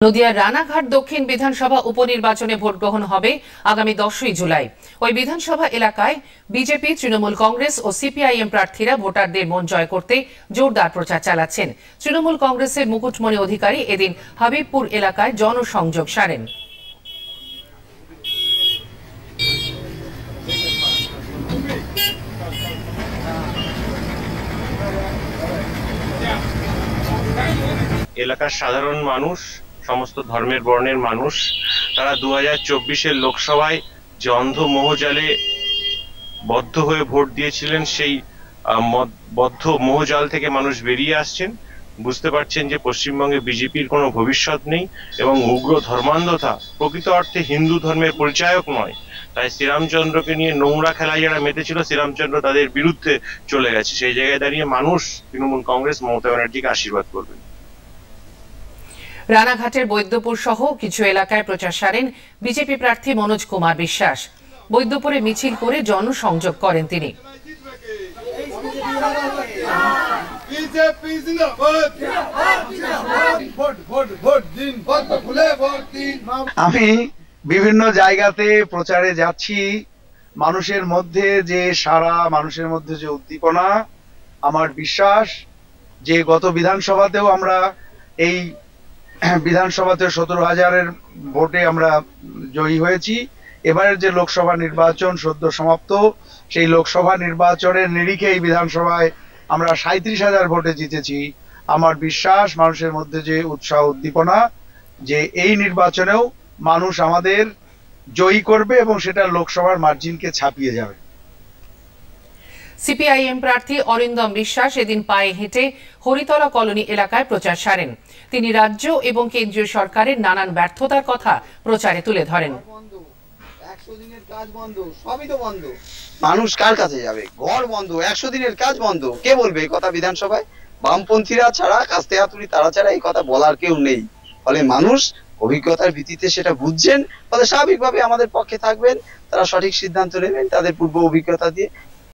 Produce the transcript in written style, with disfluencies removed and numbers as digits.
নদিয়ার রানাঘাট দক্ষিণ বিধানসভা উপনির্বাচনে ভোট গ্রহণ হবে আগামী 10ই জুলাই। ওই বিধানসভা এলাকায় বিজেপি, তৃণমূল কংগ্রেস ও সিপিআইএম প্রার্থীরা ভোটারদের মন জয় করতে জোরদার প্রচার চালাচ্ছেন। তৃণমূল কংগ্রেসের মুকুটমণি অধিকারী এদিন হাবিবপুর এলাকায় জনসংযোগ সারেন। এলাকার সাধারণ মানুষ, সমস্ত ধর্মের বর্ণের মানুষ, তারা 2024-এর লোকসভায় যে অন্ধ মোহজালে বদ্ধ হয়ে ভোট দিয়েছিলেন, সেই বদ্ধ মোহজাল থেকে মানুষ বেরিয়ে আসছেন। বুঝতে পারছেন যে পশ্চিমবঙ্গে বিজেপির কোনো ভবিষ্যৎ নেই এবং উগ্র ধর্মান্ধতা প্রকৃত অর্থে হিন্দু ধর্মের পরিচায়ক নয়। তাই শ্রীরামচন্দ্রকে নিয়ে নোংরা খেলায় যারা মেতেছিল, শ্রীরামচন্দ্র তাদের বিরুদ্ধে চলে গেছে। সেই জায়গায় দাঁড়িয়ে মানুষ তৃণমূল কংগ্রেস মমতা ব্যানার্জিকে আশীর্বাদ করবেন। রানাঘাটের বৈদ্যপুর সহ কিছু এলাকায় প্রচার সারেন বিজেপি প্রার্থী মনোজ কুমার বিশ্বাস। বৈদ্যপুরে মিছিল করে জনসংযোগ করেন তিনি। আমি বিভিন্ন জায়গাতে প্রচারে যাচ্ছি। মানুষের মধ্যে যে সারা, মানুষের মধ্যে যে উদ্দীপনা, আমার বিশ্বাস যে গত বিধানসভাতেও আমরা এই বিধানসভাতে 17,000-এর ভোটে আমরা জয়ী হয়েছি। এবারের যে লোকসভা নির্বাচন সদ্য সমাপ্ত, সেই লোকসভা নির্বাচনের নিরিখে এই বিধানসভায় আমরা 37,000 ভোটে জিতেছি। আমার বিশ্বাস মানুষের মধ্যে যে উৎসাহ উদ্দীপনা, যে এই নির্বাচনেও মানুষ আমাদের জয়ী করবে এবং সেটা লোকসভার মার্জিনকে ছাপিয়ে যাবে। সিপিআইএম প্রার্থী অরিন্দম বিশ্বাস এদিন পায়ে হেঁটে হরিতলা কলোনি এলাকায় প্রচার সারেন। তিনি রাজ্য এবং কেন্দ্রীয় সরকারের নানান ব্যর্থতার কথা প্রচারে তুলে ধরেন। মানুষ কার কাছে যাবে? ঘর বন্ধ, 100 দিনের কাজ বন্ধ। কে বলবে এই কথা বিধানসভায়? বামপন্থীরা ছাড়া, কাস্তে হাতুড়ি তারা ছাড়া এই কথা বলার কেউ নেই। ফলে মানুষ অভিজ্ঞতার ভিত্তিতে সেটা বুঝছেন, ফলে স্বাভাবিকভাবে আমাদের পক্ষে থাকবেন, তারা সঠিক সিদ্ধান্ত নেবেন তাদের পূর্ব অভিজ্ঞতা দিয়ে।